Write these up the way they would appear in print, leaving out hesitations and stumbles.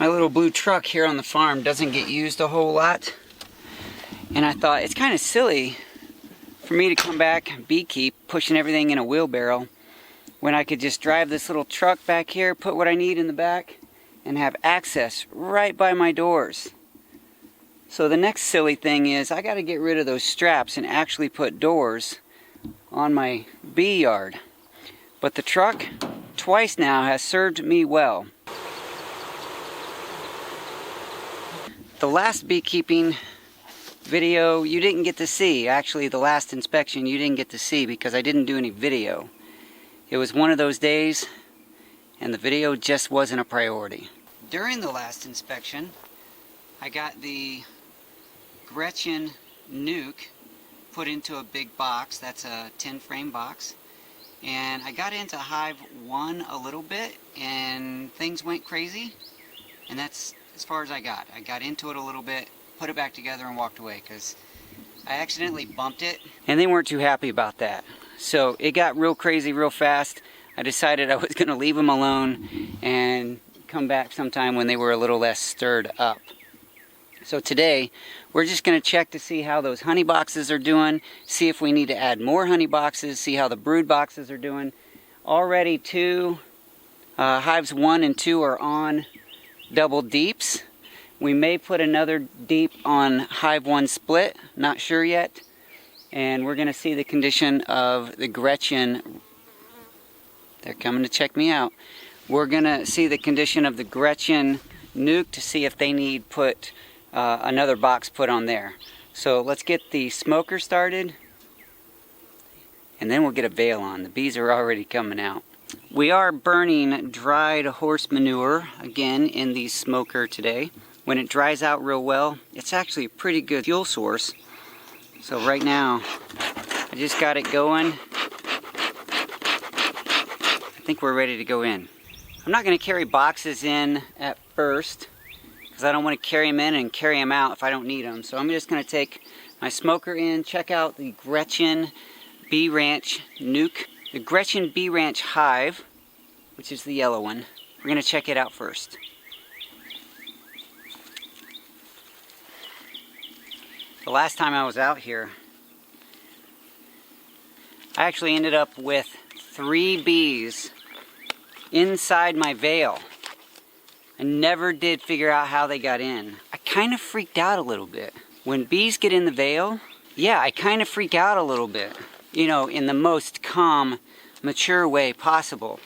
My little blue truck here on the farm doesn't get used a whole lot. And I thought it's kind of silly for me to come back and beekeep pushing everything in a wheelbarrow when I could just drive this little truck back here, put what I need in the back, and have access right by my doors. So the next silly thing is I got to get rid of those straps and actually put doors on my bee yard. But the truck, twice now, has served me well. The last beekeeping video you didn't get to see. Actually, the last inspection you didn't get to see because I didn't do any video. It was one of those days and the video just wasn't a priority. During the last inspection, I got the Gretchen nuke put into a big box. That's a 10 frame box. And I got into hive 1 a little bit and things went crazy. And that's as far as I got. I got into it a little bit, put it back together and walked away because I accidentally bumped it. And they weren't too happy about that. So it got real crazy real fast. I decided I was going to leave them alone and come back sometime when they were a little less stirred up. So today we're just going to check to see how those honey boxes are doing, see if we need to add more honey boxes, see how the brood boxes are doing. Already hives 1 and 2 are on double deeps. We may put another deep on hive 1 split, not sure yet. And we're going to see the condition of the Gretchen. They're coming to check me out. We're going to see the condition of the Gretchen nuke to see if they need put another box put on there. So let's get the smoker started and then we'll get a veil on. The bees are already coming out. We are burning dried horse manure again in the smoker today. When it dries out real well, it's actually a pretty good fuel source. So right now, I just got it going. I think we're ready to go in. I'm not going to carry boxes in at first because I don't want to carry them in and carry them out if I don't need them. So I'm just going to take my smoker in, check out the Gretchen Bee Ranch nuke. The Gretchen Bee Ranch hive, which is the yellow one. We're going to check it out first. The last time I was out here, I actually ended up with 3 bees inside my veil. I never did figure out how they got in. I kind of freaked out a little bit. When bees get in the veil, yeah, I kind of freak out a little bit. You know, in the most calm, mature way possible.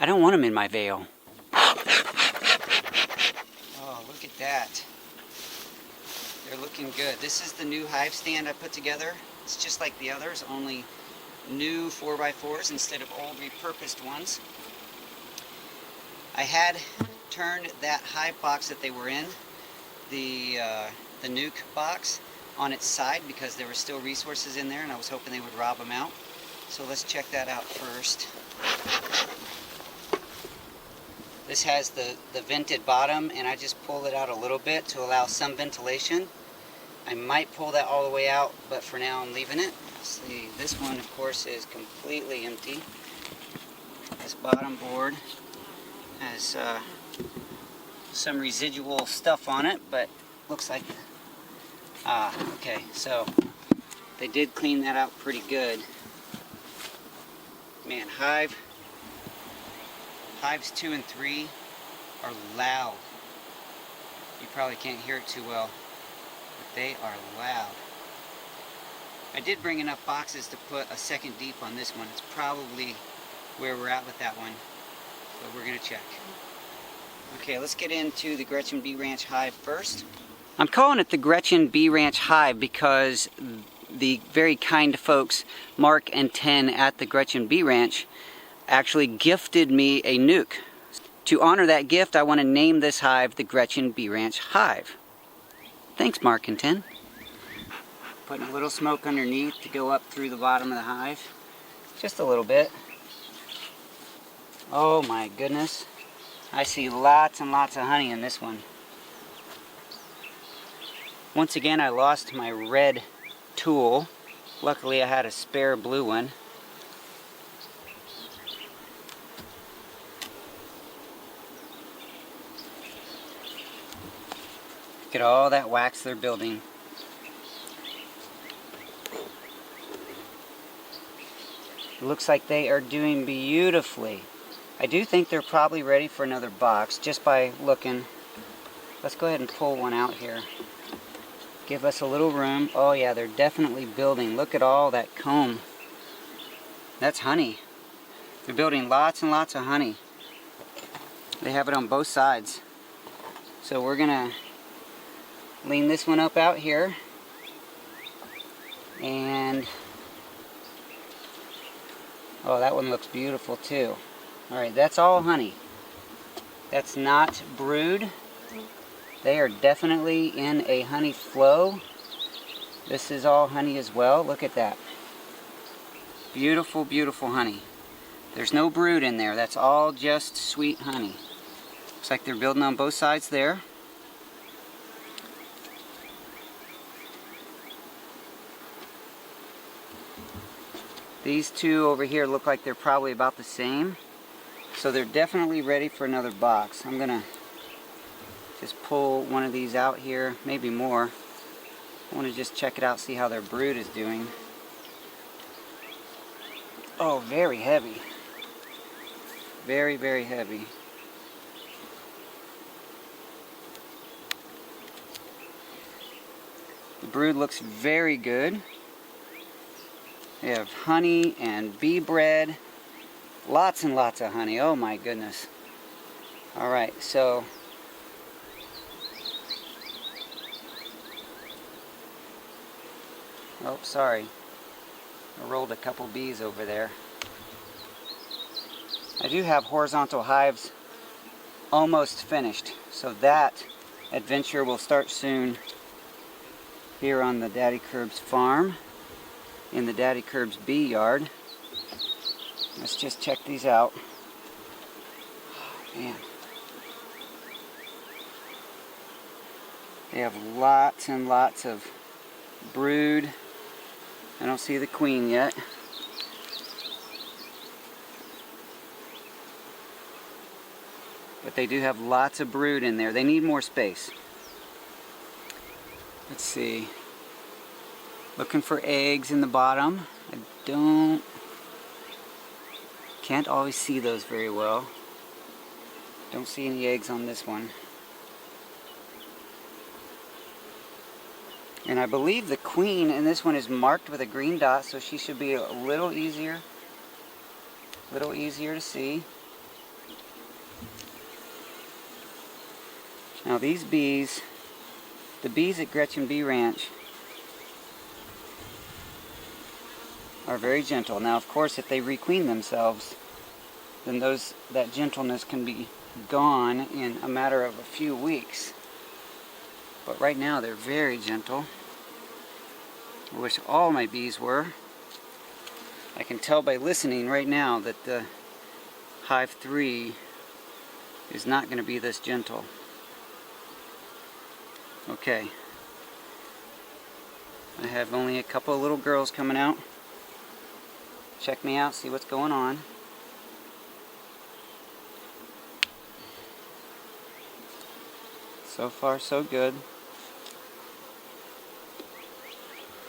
I don't want them in my veil. Oh, look at that. They're looking good. This is the new hive stand I put together. It's just like the others, only new 4x4s instead of old repurposed ones. I had turned that hive box that they were in, the nuke box, on its side because there were still resources in there and I was hoping they would rob them out. So let's check that out first. This has the vented bottom and I just pulled it out a little bit to allow some ventilation. I might pull that all the way out, but for now I'm leaving it. See, this one of course is completely empty. This bottom board has some residual stuff on it, but looks like, okay, so they did clean that out pretty good. Man, hives 2 and 3 are loud. You probably can't hear it too well, but they are loud. I did bring enough boxes to put a second deep on this one. It's probably where we're at with that one, but we're gonna check. Okay, let's get into the Gretchen Bee Ranch hive first. I'm calling it the Gretchen Bee Ranch hive because the very kind folks, Mark and Ten at the Gretchen Bee Ranch, actually gifted me a nuke. To honor that gift, I want to name this hive the Gretchen Bee Ranch hive. Thanks, Mark and Ten. Putting a little smoke underneath to go up through the bottom of the hive. Just a little bit. Oh my goodness. I see lots and lots of honey in this one. Once again, I lost my red tool. Luckily, I had a spare blue one. Look at all that wax they're building. It looks like they are doing beautifully. I do think they're probably ready for another box just by looking. Let's go ahead and pull one out here. Give us a little room. Oh yeah, they're definitely building. Look at all that comb. That's honey. They're building lots and lots of honey. They have it on both sides. So we're gonna lean this one up out here. And oh, that one looks beautiful too. Alright, that's all honey. That's not brood. They are definitely in a honey flow. This is all honey as well. Look at that. Beautiful, beautiful honey. There's no brood in there. That's all just sweet honey. Looks like they're building on both sides there. These two over here look like they're probably about the same. So they're definitely ready for another box. I'm gonna just pull one of these out here, maybe more. I want to just check it out, see how their brood is doing. Oh, very heavy. Very, very heavy. The brood looks very good. They have honey and bee bread. Lots and lots of honey. Oh my goodness. Alright, so oh, sorry. I rolled a couple bees over there. I do have horizontal hives almost finished, so that adventure will start soon here on the Daddykirbs farm, in the Daddykirbs bee yard. Let's just check these out. Oh, man. They have lots and lots of brood. I don't see the queen yet. But they do have lots of brood in there. They need more space. Let's see. Looking for eggs in the bottom. I can't always see those very well. Don't see any eggs on this one. And I believe the queen in this one is marked with a green dot, so she should be a little easier to see. Now these bees, the bees at Gretchen Bee Ranch, are very gentle. Now of course if they requeen themselves, then that gentleness can be gone in a matter of a few weeks. But right now they're very gentle. I wish all my bees were. I can tell by listening right now that the Hive 3 is not going to be this gentle. Okay. I have only a couple of little girls coming out. Check me out, see what's going on. So far so good.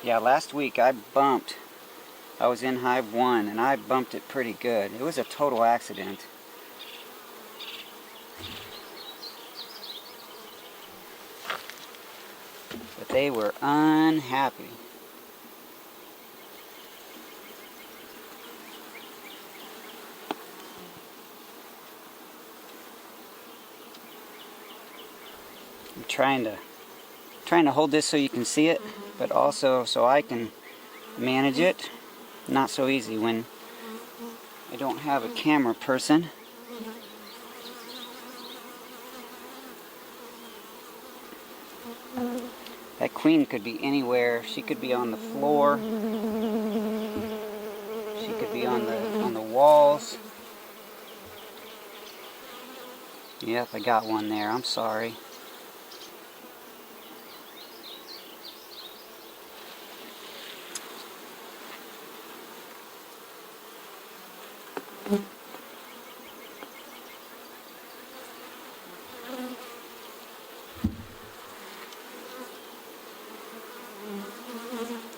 Yeah, last week I was in Hive 1 and I bumped it pretty good. It was a total accident. But they were unhappy. I'm trying to hold this so you can see it, but also so I can manage it. Not so easy when I don't have a camera person. That queen could be anywhere. She could be on the floor. She could be on the walls. Yep, I got one there. I'm sorry.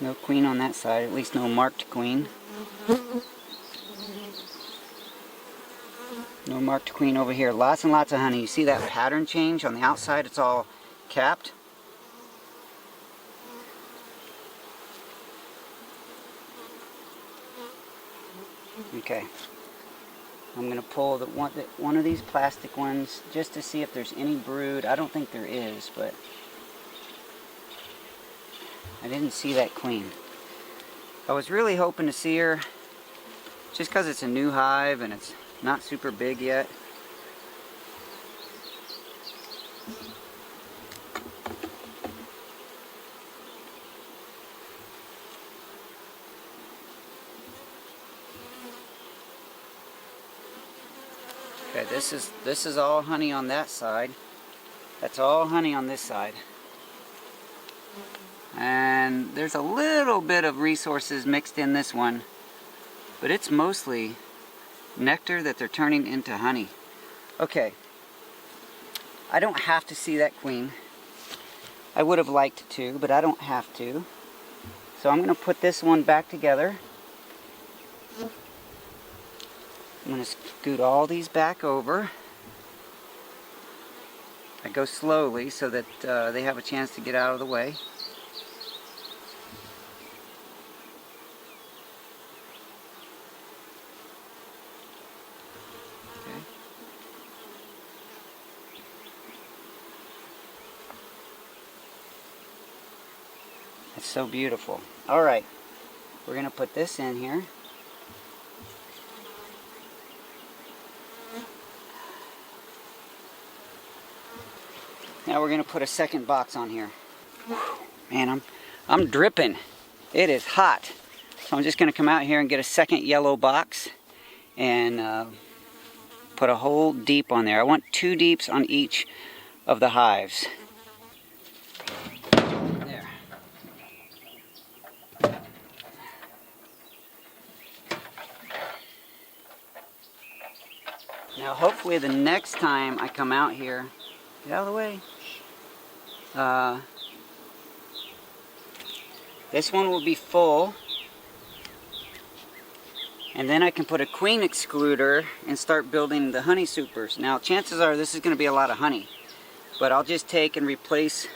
No queen on that side, at least no marked queen. No marked queen over here. Lots and lots of honey. You see that pattern change on the outside? It's all capped. Okay. I'm going to pull one of these plastic ones just to see if there's any brood. I don't think there is, but I didn't see that queen. I was really hoping to see her just because it's a new hive and it's not super big yet. Okay, this is all honey on that side. That's all honey on this side. And there's a little bit of resources mixed in this one, but it's mostly nectar that they're turning into honey. Okay, I don't have to see that queen. I would have liked to, but I don't have to. So I'm going to put this one back together. I'm going to scoot all these back over. I go slowly so that they have a chance to get out of the way. Okay. That's so beautiful. All right, we're going to put this in here. Now we're going to put a second box on here. Man, I'm dripping. It is hot. So I'm just going to come out here and get a second yellow box and put a whole deep on there. I want 2 deeps on each of the hives. There. Now hopefully the next time I come out here, get out of the way. This one will be full, and then I can put a queen excluder and start building the honey supers. Now chances are this is going to be a lot of honey, but I'll just take and replace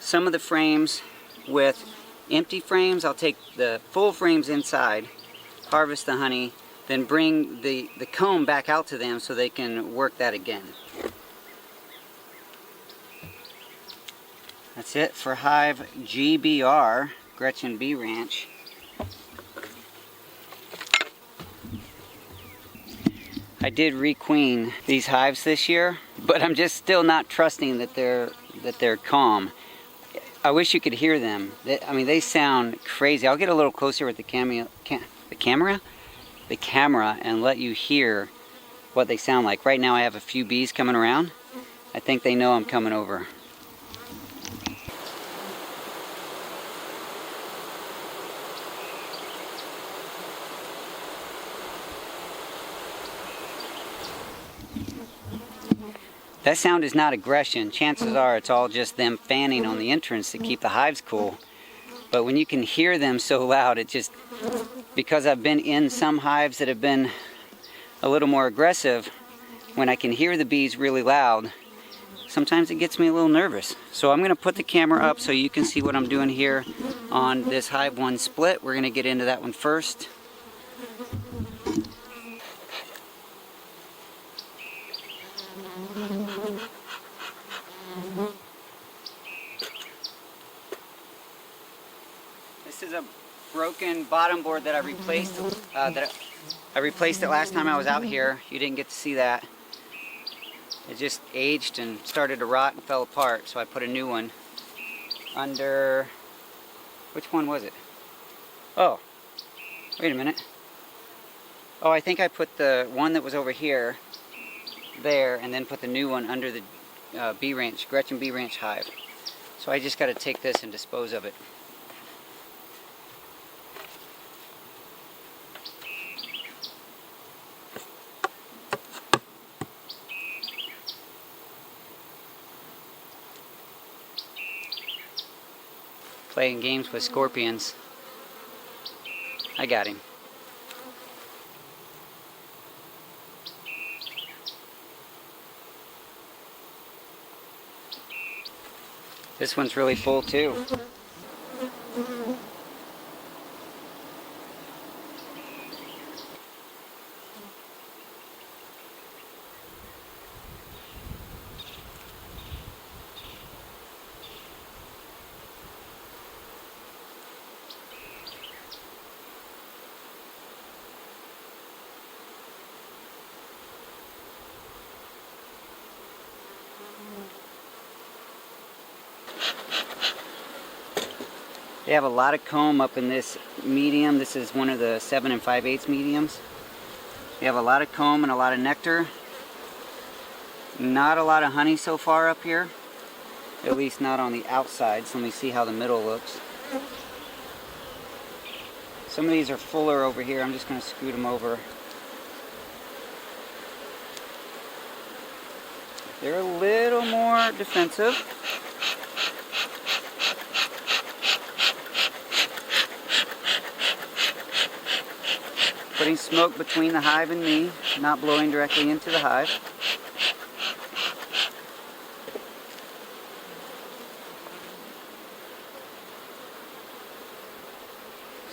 some of the frames with empty frames. I'll take the full frames inside, harvest the honey, then bring the comb back out to them so they can work that again. That's it for hive GBR, Gretchen Bee Ranch. I did requeen these hives this year, but I'm just still not trusting that they're calm. I wish you could hear them. I mean, they sound crazy. I'll get a little closer with the camera and let you hear what they sound like. Right now I have a few bees coming around. I think they know I'm coming over. That sound is not aggression. Chances are it's all just them fanning on the entrance to keep the hives cool. But when you can hear them so loud, it just, because I've been in some hives that have been a little more aggressive, when I can hear the bees really loud, sometimes it gets me a little nervous. So I'm going to put the camera up so you can see what I'm doing here on this hive 1 split. We're going to get into that one first. This is a broken bottom board that I replaced. I replaced it last time I was out here. You didn't get to see that. It just aged and started to rot and fell apart, so I put a new one under. Which one was it? Oh, wait a minute. Oh, I think I put the one that was over here there, and then put the new one under the Bee Ranch, Gretchen Bee Ranch hive. So I just got to take this and dispose of it. playing games with scorpions. I got him. This one's really full too. They have a lot of comb up in this medium. This is one of the 7 5/8 mediums. They have a lot of comb and a lot of nectar. Not a lot of honey so far up here. At least not on the outside. So let me see how the middle looks. Some of these are fuller over here. I'm just going to scoot them over. They're a little more defensive. Putting smoke between the hive and me, not blowing directly into the hive.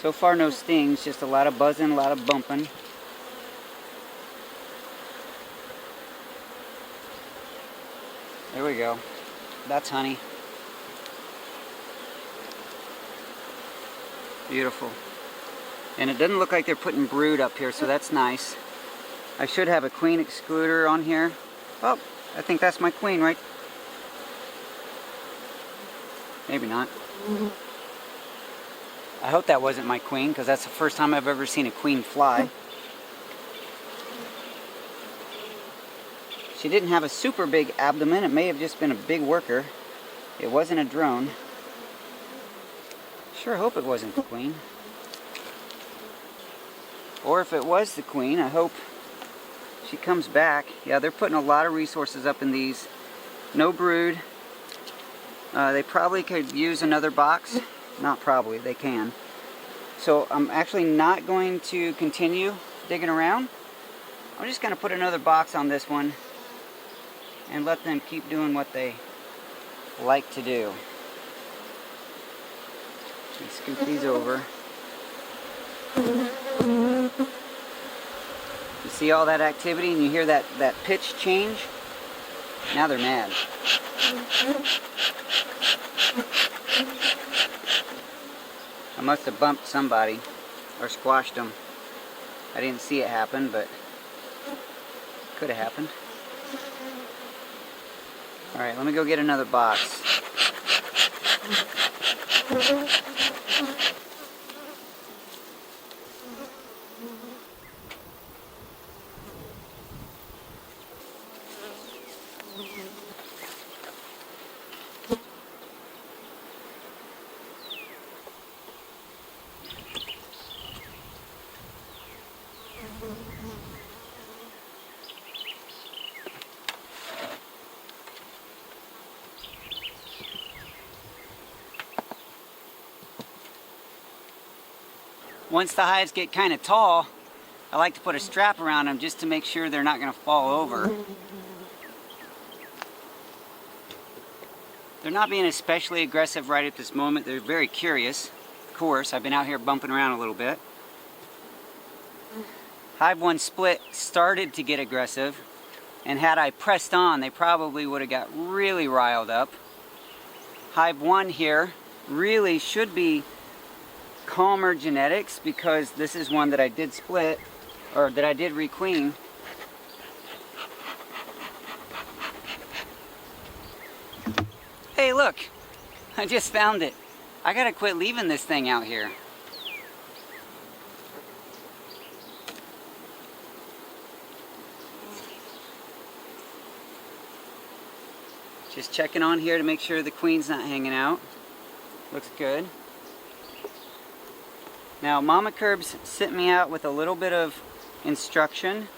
So far no stings, just a lot of buzzing, a lot of bumping. There we go. That's honey. Beautiful. And it doesn't look like they're putting brood up here, so that's nice. I should have a queen excluder on here. Oh, I think that's my queen, right? Maybe not. I hope that wasn't my queen, because that's the first time I've ever seen a queen fly. She didn't have a super big abdomen. It may have just been a big worker. It wasn't a drone. Sure hope it wasn't the queen. Or if it was the queen, I hope she comes back. Yeah, they're putting a lot of resources up in these. No brood. They probably could use another box. Not probably, they can. So I'm actually not going to continue digging around. I'm just going to put another box on this one and let them keep doing what they like to do. Let's scoop these over. You see all that activity and you hear that pitch change? Now they're mad. I must have bumped somebody or squashed them. I didn't see it happen, but could have happened. Alright, let me go get another box. Once the hives get kind of tall, I like to put a strap around them just to make sure they're not going to fall over. They're not being especially aggressive right at this moment. They're very curious. Of course, I've been out here bumping around a little bit. Hive 1 split started to get aggressive, and had I pressed on, they probably would have got really riled up. Hive 1 here really should be calmer genetics, because this is one that I did split, or that I did requeen. Hey look, I just found it. I gotta quit leaving this thing out here. Just checking on here to make sure the queen's not hanging out. Looks good. Now, Mama Kirbs sent me out with a little bit of instruction.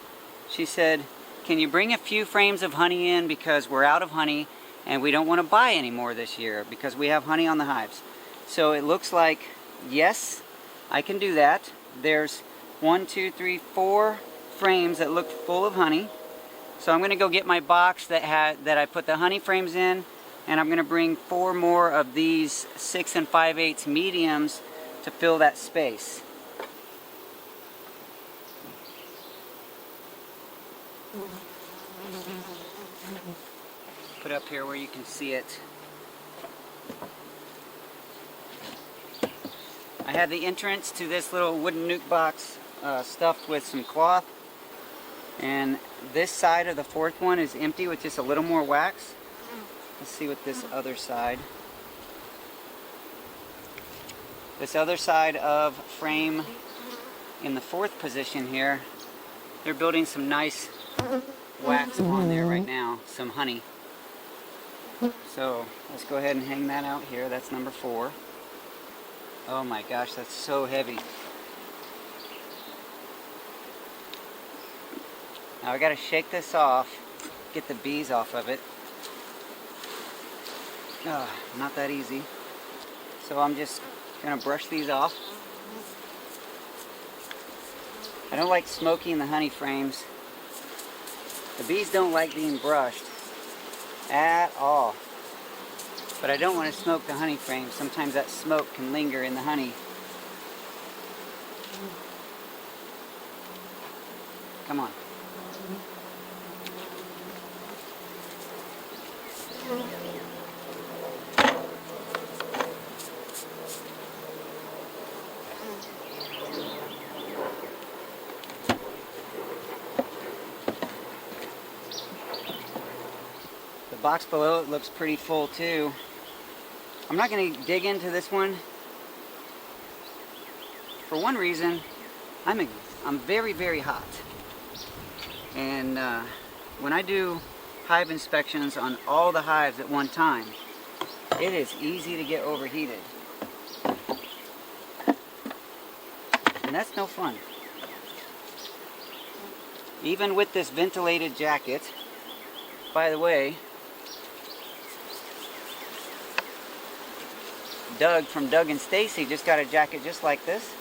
She said, can you bring a few frames of honey in, because we're out of honey and we don't want to buy any more this year because we have honey on the hives. So it looks like, yes, I can do that. There's 1, 2, 3, 4 frames that look full of honey. So I'm going to go get my box that I put the honey frames in, and I'm going to bring 4 more of these 6 5/8 mediums to fill that space. Put up here where you can see it. I have the entrance to this little wooden nuke box stuffed with some cloth, and this side of the 4th one is empty with just a little more wax. Let's see what this other side. This other side of frame in the 4th position here, they're building some nice wax on there right now, some honey. So let's go ahead and hang that out here. That's number 4. Oh my gosh, that's so heavy. Now I gotta shake this off, get the bees off of it. Not that easy. So I'm just gonna brush these off. I don't like smoking the honey frames. The bees don't like being brushed at all. But I don't want to smoke the honey frames. Sometimes that smoke can linger in the honey. Come on. The box below it looks pretty full too. I'm not going to dig into this one. For one reason, I'm very, very hot. And when I do hive inspections on all the hives at one time, it is easy to get overheated. And that's no fun. Even with this ventilated jacket, by the way, Doug from Doug and Stacy just got a jacket just like this.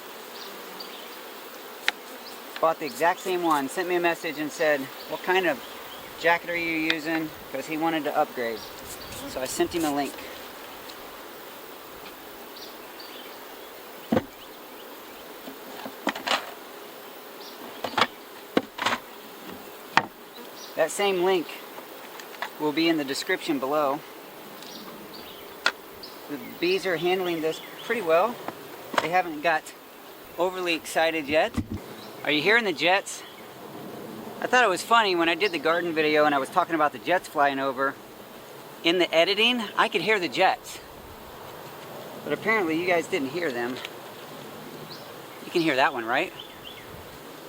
Bought the exact same one. Sent me a message and said, what kind of jacket are you using? Because he wanted to upgrade. So I sent him a link. That same link will be in the description below. The bees are handling this pretty well. They haven't got overly excited yet. Are you hearing the jets? I thought it was funny when I did the garden video and I was talking about the jets flying over. In the editing, I could hear the jets. But apparently you guys didn't hear them. You can hear that one, right?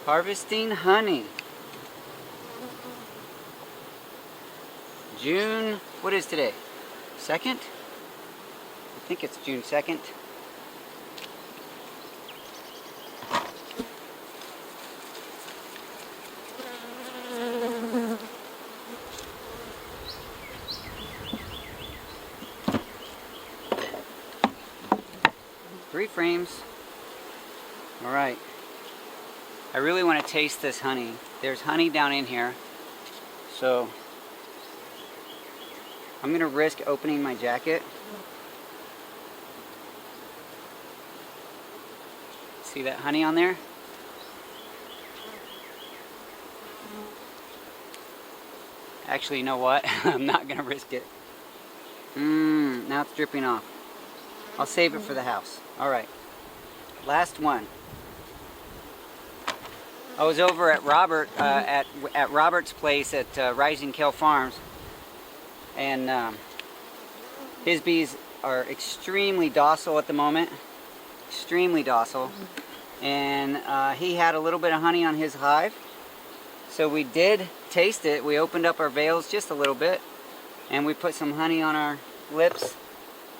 Harvesting honey. June, what is today? 2nd? I think it's June 2nd. Three frames. All right. I really want to taste this honey. There's honey down in here. So I'm going to risk opening my jacket. See that honey on there? Actually, you know what? I'm not going to risk it. Now it's dripping off. I'll save it for the house. All right. Last one. I was over at Robert at Robert's place at Rising Kjell Farms, and his bees are extremely docile at the moment. Extremely docile. And he had a little bit of honey on his hive, so we did taste it. We opened up our veils just a little bit and we put some honey on our lips,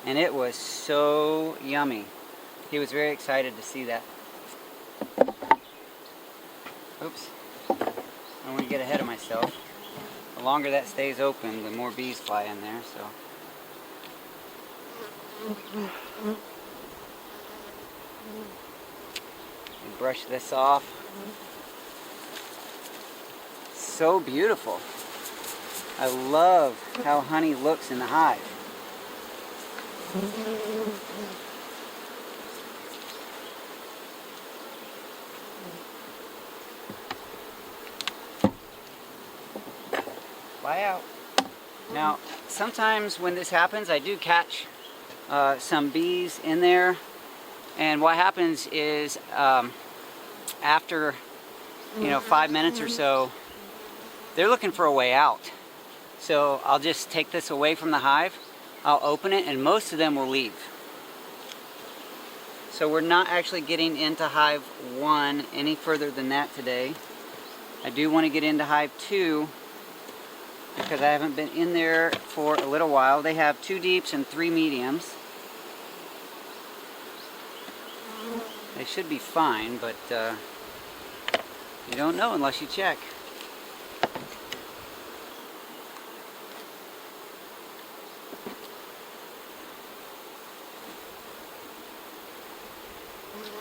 and it was so yummy. He was very excited to see that. Oops, I don't want to get ahead of myself. The longer that stays open, the more bees fly in there. So And brush this off. So beautiful. I love how honey looks in the hive. Fly out. Now, sometimes when this happens, I do catch some bees in there, and what happens is after 5 minutes or so, they're looking for a way out. So I'll just take this away from the hive, I'll open it, and most of them will leave. So we're not actually getting into hive 1 any further than that today. I do want to get into hive 2 because I haven't been in there for a little while. They have 2 deeps and 3 mediums. They should be fine, but you don't know unless you check.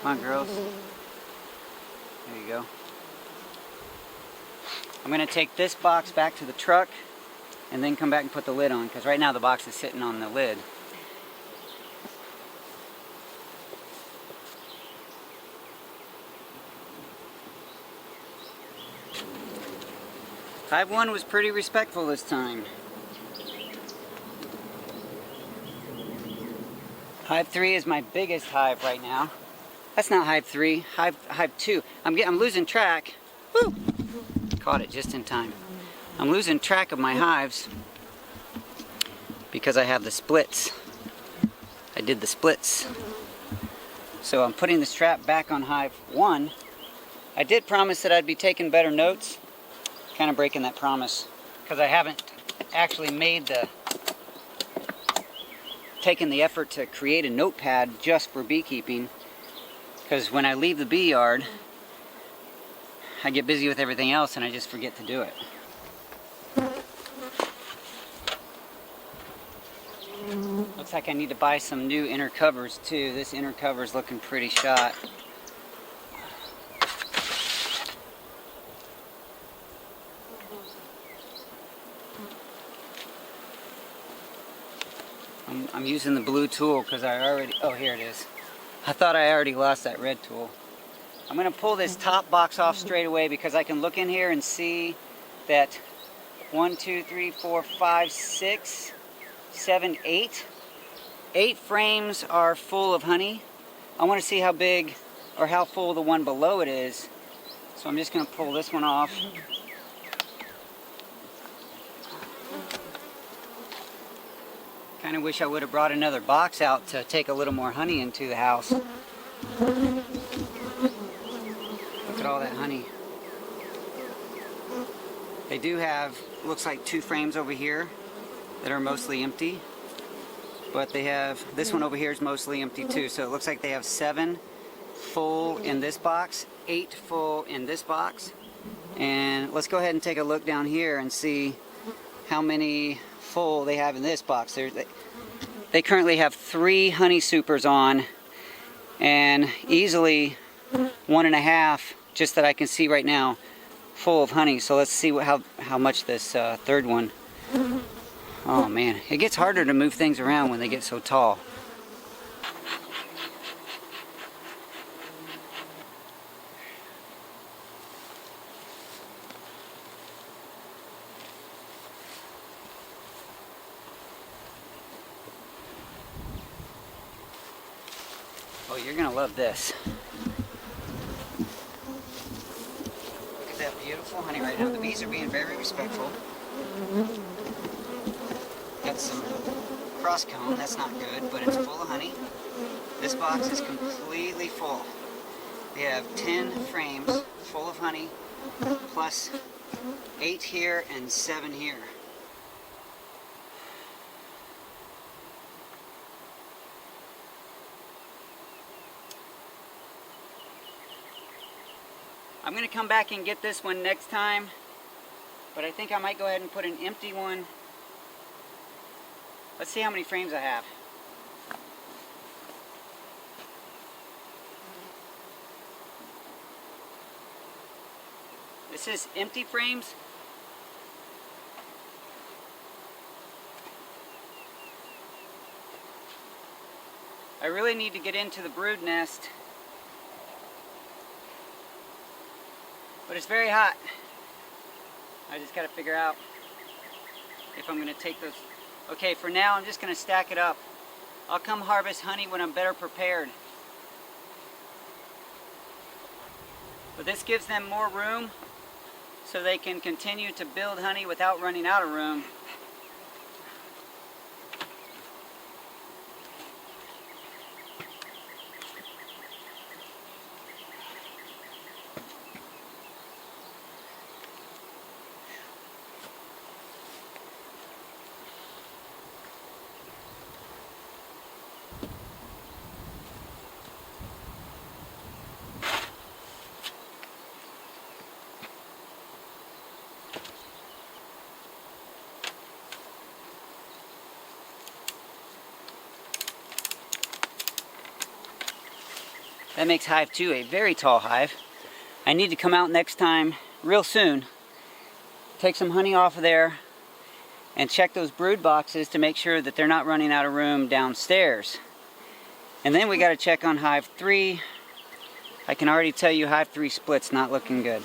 Come on, girls. There you go. I'm going to take this box back to the truck and then come back and put the lid on, because right now the box is sitting on the lid. Hive 1 was pretty respectful this time. Hive 3 is my biggest hive right now. That's not hive 3, hive 2. I'm losing track. Woo! Caught it just in time. I'm losing track of my hives because I have the splits. I did the splits. So I'm putting the strap back on hive 1. I did promise that I'd be taking better notes. Kind of breaking that promise because I haven't actually taken the effort to create a notepad just for beekeeping, because when I leave the bee yard I get busy with everything else and I just forget to do it. Looks like I need to buy some new inner covers too. This inner cover is looking pretty shot. I'm using the blue tool because oh, here it is. I thought I already lost that red tool. I'm going to pull this top box off straight away because I can look in here and see that 1, 2, 3, 4, 5, 6, 7, 8. 8 frames are full of honey. I want to see how big or how full the one below it is. So I'm just going to pull this one off. Kind of wish I would have brought another box out to take a little more honey into the house. Look at all that honey. They do have, looks like 2 frames over here that are mostly empty. But they have, this one over here is mostly empty too. So it looks like they have 7 full in this box, 8 full in this box. And let's go ahead and take a look down here and see how many full they have in this box. They currently have 3 honey supers on, and easily 1.5, just that I can see right now, full of honey. So let's see how much this third one. Oh man, it gets harder to move things around when they get so tall. Oh, you're gonna love this. Look at that beautiful honey right now. The bees are being very respectful. Got some cross cone, that's not good, but it's full of honey. This box is completely full. They have 10 frames full of honey, plus 8 here and 7 here. I'm going to come back and get this one next time, but I think I might go ahead and put an empty one. Let's see how many frames I have. This is empty frames. I really need to get into the brood nest, but it's very hot. I just got to figure out if I'm going to take those. Okay, for now I'm just going to stack it up. I'll come harvest honey when I'm better prepared. But this gives them more room so they can continue to build honey without running out of room. That makes hive 2 a very tall hive. I need to come out next time, real soon, take some honey off of there, and check those brood boxes to make sure that they're not running out of room downstairs. And then we got to check on hive 3. I can already tell you hive 3 split's not looking good.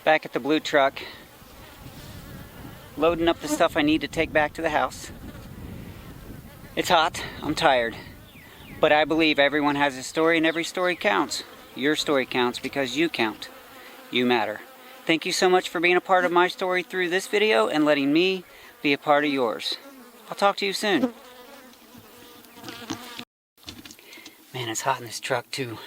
Back at the blue truck, loading up the stuff I need to take back to the house. It's hot, I'm tired. But I believe everyone has a story and every story counts. Your story counts because you count. You matter. Thank you so much for being a part of my story through this video and letting me be a part of yours. I'll talk to you soon. Man, it's hot in this truck too.